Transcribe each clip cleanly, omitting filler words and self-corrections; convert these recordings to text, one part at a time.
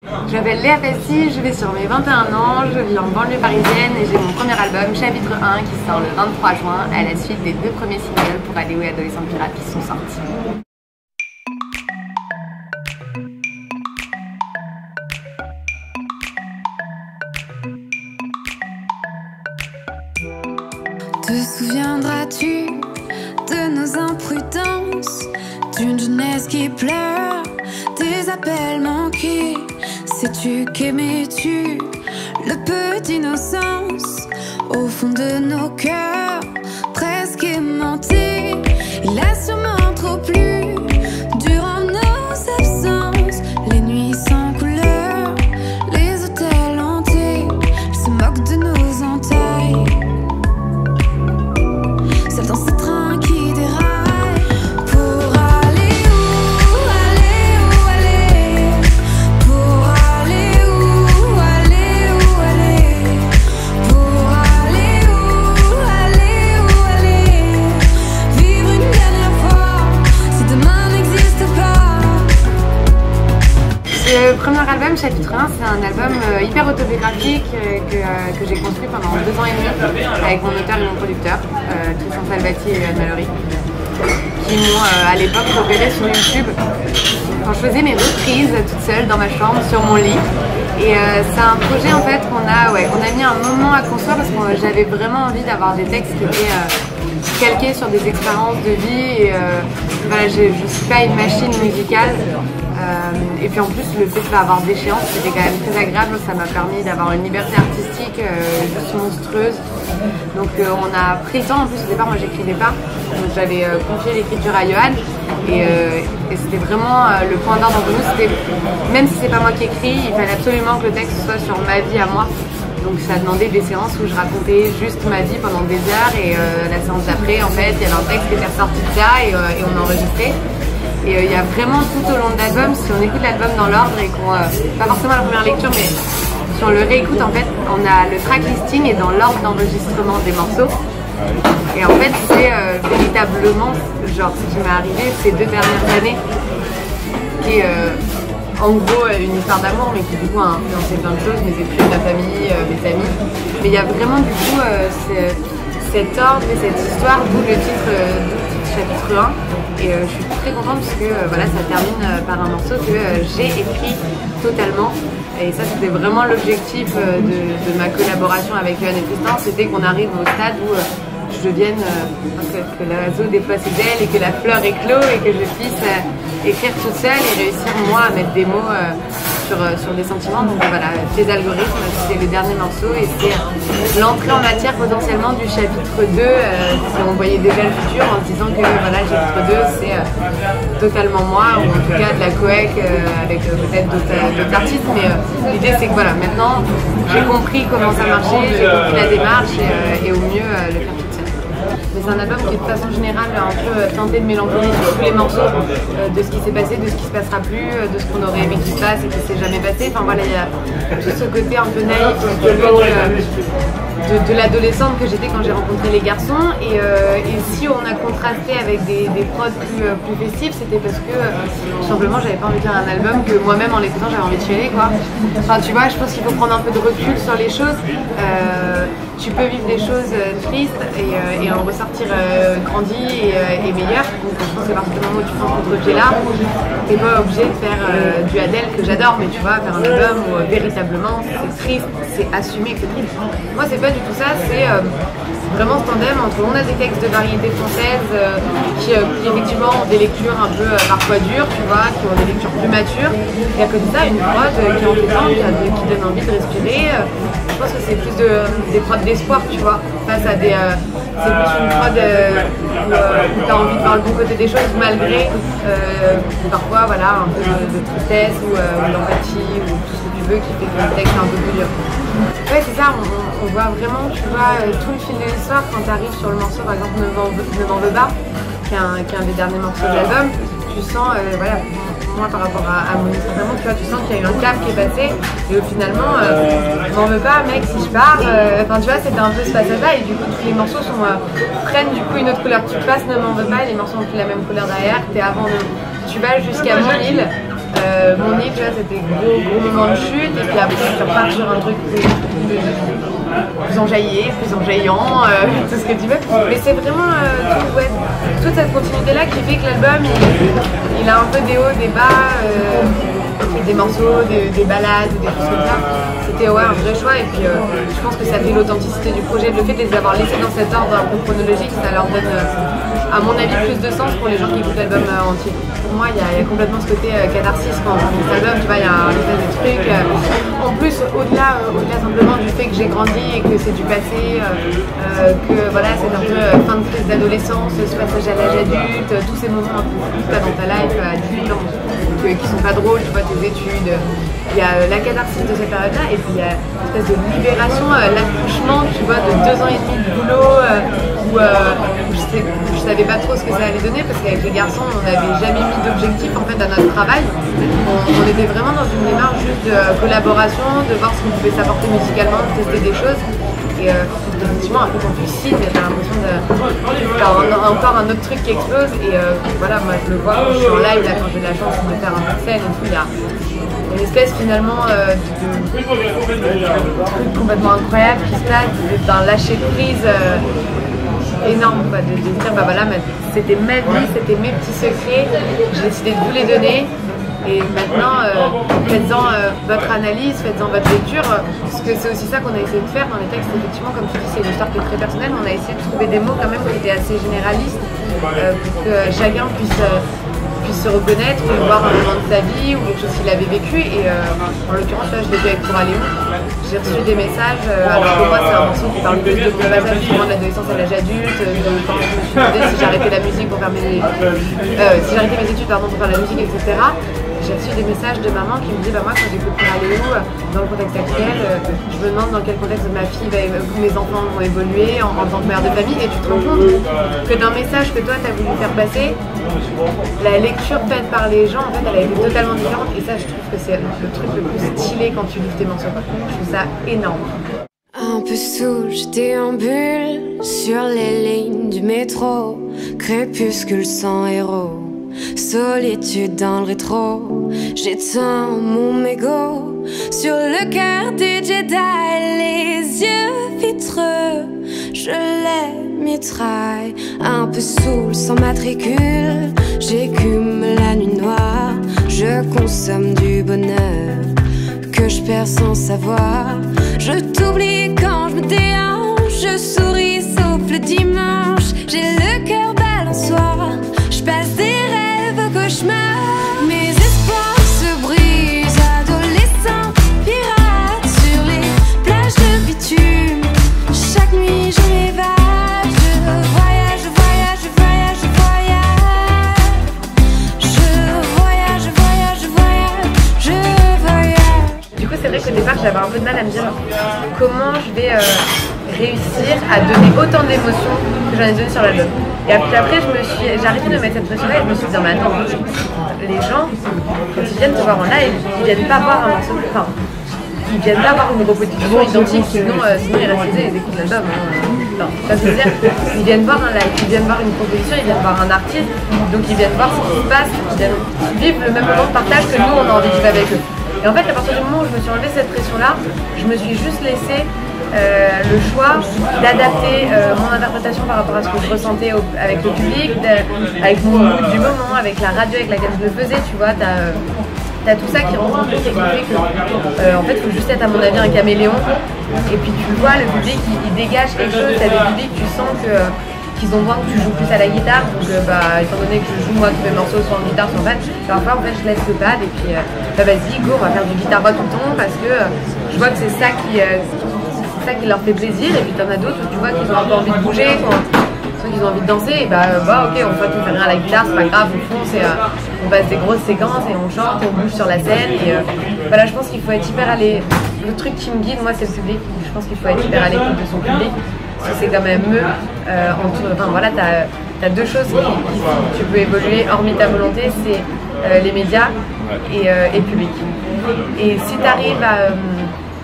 Je m'appelle Léa Passy, je vais sur mes 21 ans, je vis en banlieue parisienne et j'ai mon premier album, Chapitre 1, qui sort le 23 juin, à la suite des 2 premiers singles pour Aléo et Adolescente Pirate qui sont sortis. Te souviendras-tu de nos imprudences, d'une jeunesse qui pleure, des appels manqués? Sais-tu qu'aimais-tu le peu d'innocence au fond de nos cœurs, presque aimantés? Il a sûrement trop plu durant nos absences, les nuits sans couleur, les hôtels hantés. Il se moque de nos entailles, seul dans ce train qui déraille. Pour aller où, aller où, aller? Pour aller où, aller où, aller? Pour aller où, aller où, aller? Vivre une dernière fois, si demain n'existe pas. Le premier album, Chapitre 1, c'est un album hyper autobiographique que j'ai construit pendant 2 ans et demi avec mon auteur et mon producteur, Tristan Salvati et Yoann Mallory, qui m'ont à l'époque repéré sur YouTube quand je faisais mes reprises toute seule dans ma chambre, sur mon lit. Et c'est un projet en fait qu'on a mis un moment à construire parce que j'avais vraiment envie d'avoir des textes qui étaient calqués sur des expériences de vie. Et voilà, je ne suis pas une machine musicale. Et puis en plus le fait d'avoir d'échéance c'était quand même très agréable, ça m'a permis d'avoir une liberté artistique juste monstrueuse. Donc on a pris le temps, en plus au départ moi j'écrivais pas, donc j'avais confié l'écriture à Yoann et c'était vraiment le point d'ordre entre nous, c'était même si c'est pas moi qui écris, il fallait absolument que le texte soit sur ma vie à moi. Donc ça demandait des séances où je racontais juste ma vie pendant des heures et la séance d'après en fait il y avait un texte qui était ressorti de ça et on enregistrait. Et il y a vraiment tout au long de l'album, si on écoute l'album dans l'ordre et qu'on, pas forcément la première lecture, mais si on le réécoute en fait, on a le track listing et dans l'ordre d'enregistrement des morceaux. Et en fait c'est véritablement genre ce qui m'est arrivé ces 2 dernières années, qui est en gros une histoire d'amour mais qui du coup a influencé plein de choses, mes études, ma famille, mes amis. Mais il y a vraiment du coup cet ordre et cette histoire, d'où le titre Chapitre 1. Et je suis très contente parce que voilà, ça termine par un morceau que j'ai écrit totalement. Et ça c'était vraiment l'objectif de ma collaboration avec Yoann et Tristan, c'était qu'on arrive au stade où je devienne, que l'oiseau déploie ses ailes et que la fleur éclot et que je puisse écrire toute seule et réussir moi à mettre des mots sur des sentiments. Donc voilà, Les Algorithmes, c'est le dernier morceau et c'est l'entrée en matière potentiellement du chapitre 2, si on voyait déjà le futur en se disant que voilà, le chapitre 2 c'est totalement moi, ou en tout cas de la coec avec peut-être d'autres artistes, mais l'idée c'est que voilà, maintenant j'ai compris comment ça marchait, j'ai compris la démarche et au mieux le faire toute seule. Mais c'est un album qui est de façon générale un peu teinté de mélancolie sur tous les morceaux, de ce qui s'est passé, de ce qui se passera plus, de ce qu'on aurait aimé qu'il se passe et qui s'est jamais passé. Enfin voilà, il y a tout ce côté un peu naïf de l'adolescente que j'étais quand j'ai rencontré les garçons. Et si on a contrasté avec des prods plus festifs, c'était parce que tout simplement j'avais pas envie de faire un album que moi-même en l'écoutant j'avais envie de chialer quoi. Enfin tu vois, je pense qu'il faut prendre un peu de recul sur les choses. Tu peux vivre des choses tristes et en ressortir grandi et meilleur. Donc je pense que à partir du moment où tu prends ce projet-là, t'es pas obligé de faire du Adèle que j'adore, mais tu vois, faire un album où véritablement c'est triste, c'est assumé que c'est triste. Moi c'est pas du tout ça, c'est vraiment ce tandem entre on a des textes de variété française qui effectivement ont des lectures un peu parfois dures, tu vois, qui ont des lectures plus matures, et à côté de ça une prod qui est entêtante, qui donne envie de respirer. Je pense que c'est plus des prods d'espoir, tu vois, face à des... c'est plus une prod où tu as envie de voir le bon côté des choses malgré parfois voilà, un peu de tristesse ou d'empathie ou tout ce que tu veux qui fait que le texte est un peu plus dur. Ouais c'est ça, on voit vraiment, tu vois, tout le fil de l'histoire quand tu arrives sur le morceau par exemple Ne m'en veux pas, qui est un des derniers morceaux de l'album. Tu sens, voilà, moi par rapport à mon histoire, tu vois, tu sens qu'il y a eu un cap qui est passé et finalement, m'en veux pas mec si je pars, enfin tu vois, c'était un peu ce passage-là et du coup tous les morceaux prennent du coup une autre couleur. Tu passes Ne m'en veux pas et les morceaux ont plus la même couleur derrière, t'es avant tu vas jusqu'à Mon île Mon nid, tu vois, c'était gros moment de chute, et puis après tu repars sur un truc plus enjaillé, plus enjaillant, tout ce que tu veux. Mais c'est vraiment toute cette continuité-là qui fait que l'album, il a un peu des hauts, des bas, des morceaux, des ballades, des choses comme ça. C'était un vrai choix, et puis je pense que ça fait l'authenticité du projet. Le fait de les avoir laissés dans cet ordre un peu chronologique, ça leur donne, à mon avis, plus de sens pour les gens qui écoutent l'album entier. Pour moi, il y a complètement ce côté catharsis quand on écoute cet album, tu vois, il y a un espèce de truc. En plus, au-delà simplement du fait que j'ai grandi et que c'est du passé, que voilà, c'est un peu fin de crise d'adolescence, ce passage à l'âge adulte, tous ces moments un peu fous que tu as dans ta life à 18 ans, qui sont pas drôles, tu vois, tes études. Il y a la catharsis de cette période-là, et puis il y a une espèce de libération, l'accouchement, tu vois, de 2 ans et demi de boulot, où je savais pas trop ce que ça allait donner, parce qu'avec les garçons, on n'avait jamais mis d'objectif en fait à notre travail. On était vraiment dans une démarche juste de collaboration, de voir ce qu'on pouvait s'apporter musicalement, de tester des choses. Et effectivement, un peu quand tu signes, t'as l'impression d'avoir encore un autre truc qui explose. Et voilà, moi je le vois quand je suis en live, là, quand j'ai la chance de faire un peu de scène et tout, il y a une espèce finalement de truc complètement incroyable qui se passe, d'un lâcher prise énorme, quoi, de dire bah voilà, c'était ma vie, c'était mes petits secrets, j'ai décidé de vous les donner. Et maintenant, faites-en votre analyse, faites-en votre lecture, parce que c'est aussi ça qu'on a essayé de faire dans les textes. Effectivement, comme tu dis, c'est une histoire qui est très personnelle, mais on a essayé de trouver des mots quand même qui étaient assez généralistes, pour que chacun puisse se reconnaître ou voir un moment de sa vie ou quelque chose qu'il avait vécu. Et en l'occurrence, là, je l'ai fait avec Pour aller où. J'ai reçu des messages, alors pour moi c'est un morceau qui parle plus de mon passage justement de l'adolescence à l'âge adulte, de quand je me suis demandé si j'arrêtais la musique pour faire si j'arrêtais mes études pardon, pour faire la musique, etc. J'ai reçu des messages de maman qui me dit bah moi quand j'écoute Pour aller où, dans le contexte actuel, je me demande dans quel contexte ma fille mes enfants vont évoluer en tant que mère de famille, et tu te rends compte que d'un message que toi tu as voulu faire passer, la lecture faite par les gens en fait elle a été totalement différente, et ça je trouve que c'est le truc le plus stylé quand tu livres tes morceaux. Je trouve ça énorme. Un peu saoul, je déambule sur les lignes du métro, crépuscule sans héros, solitude dans le rétro, j'éteins mon mégot sur le cœur des Jedi, les yeux vitreux, je les mitraille. Un peu saoul sans matricule, j'écume la nuit noire, je consomme du bonheur que je perds sans savoir. Je t'oublie quand je me déhanche, je souris sauf le dimanche, j'ai le cœur balançoire, je passe des rêves au cauchemar. Mes espoirs se brisent, adolescent, pirate sur les plages de bitume. Chaque nuit je m'évade, je voyage, je voyage, je voyage, je voyage. Je voyage, je voyage, je voyage, je voyage. Du coup c'est vrai qu'au départ j'avais un peu de mal à me dire comment je vais réussir à donner autant d'émotions que j'en ai donné sur l'album. Et puis après j'ai arrêté de mettre cette pression-là, et je me suis dit mais attends, les gens quand ils viennent te voir en live, ils viennent pas voir un morceau, enfin ils viennent pas voir une répétition identique, sinon ils restent chez eux, ils écoutent l'album. Non, ça veut dire ils viennent voir un live, ils viennent voir une composition, ils viennent voir un artiste, donc ils viennent voir ce qui se passe, ils viennent vivre le même moment de partage que nous on a envie de vivre avec eux. Et en fait à partir du moment où je me suis enlevé cette pression-là, je me suis juste laissé le choix d'adapter mon interprétation par rapport à ce que je ressentais avec le public, avec mon mood du moment, avec la radio avec laquelle je le faisais, tu vois, t'as tout ça qui rentre en compte et qui fait que en fait il faut juste être à mon avis un caméléon, et puis tu le vois, le public il dégage quelque chose, t'as des publics tu sens qu'ils ont besoin que tu joues plus à la guitare, donc étant donné que je joue moi tous mes morceaux soit en guitare soit en pad, parfois en fait je laisse le pad et puis vas-y go on va faire du guitare voix tout le temps, parce que je vois que c'est ça qui leur fait plaisir, et puis t'en as d'autres où tu vois qu'ils ont un peu envie de bouger, soit qu'ils ont envie de danser, et ok on fait tout, fait rien à la guitare, c'est pas grave, on fonce et on passe des grosses séquences et on chante et on bouge sur la scène, et voilà, je pense qu'il faut être hyper allé. Le truc qui me guide moi c'est le public, je pense qu'il faut être hyper à l'écoute de son public, parce que c'est quand même eux, enfin voilà, t'as deux choses qui font que tu peux évoluer hormis ta volonté, c'est les médias et le public. Et si tu arrives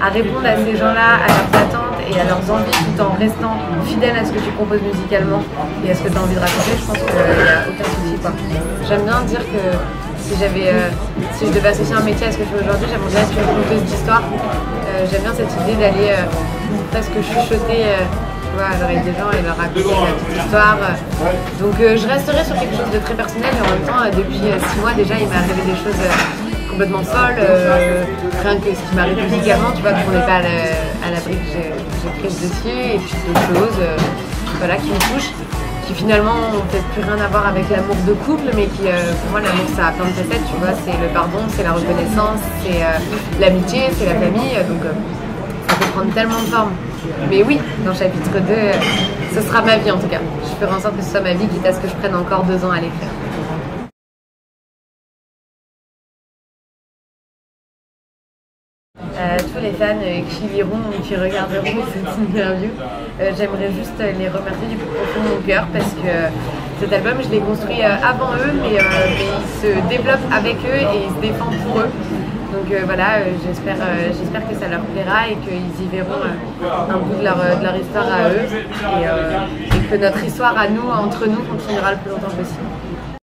à répondre à ces gens-là, à leurs attentes et à leurs envies, tout en restant fidèle à ce que tu proposes musicalement et à ce que tu as envie de raconter, je pense qu'il n'y a aucun souci, quoi. J'aime bien dire que Si je devais associer un métier à ce que je fais aujourd'hui, j'aimerais bien être une conteuse d'histoire. J'aime bien cette idée d'aller presque chuchoter à l'oreille des gens et leur raconter la petite histoire. Donc je resterai sur quelque chose de très personnel, mais en même temps, depuis 6 mois déjà, il m'est arrivé des choses complètement folles. Rien que ce qui m'arrive musicalement, tu vois, qu'on n'est pas à l'abri que j'ai prise dessus, et puis d'autres choses voilà, qui me touchent, qui finalement n'ont peut-être plus rien à voir avec l'amour de couple, mais qui, pour moi, l'amour, ça a plein de facettes, tu vois, c'est le pardon, c'est la reconnaissance, c'est l'amitié, c'est la famille, donc ça peut prendre tellement de formes. Mais oui, dans le chapitre 2, ce sera ma vie en tout cas. Je ferai en sorte que ce soit ma vie, quitte à ce que je prenne encore 2 ans à l'écrire. Tous les fans qui liront ou qui regarderont cette interview, j'aimerais juste les remercier du plus profond de mon cœur parce que cet album, je l'ai construit avant eux, mais il se développe avec eux et il se défend pour eux. Donc voilà, j'espère que ça leur plaira et qu'ils y verront un bout de leur histoire à eux et que notre histoire à nous, entre nous, continuera le plus longtemps possible.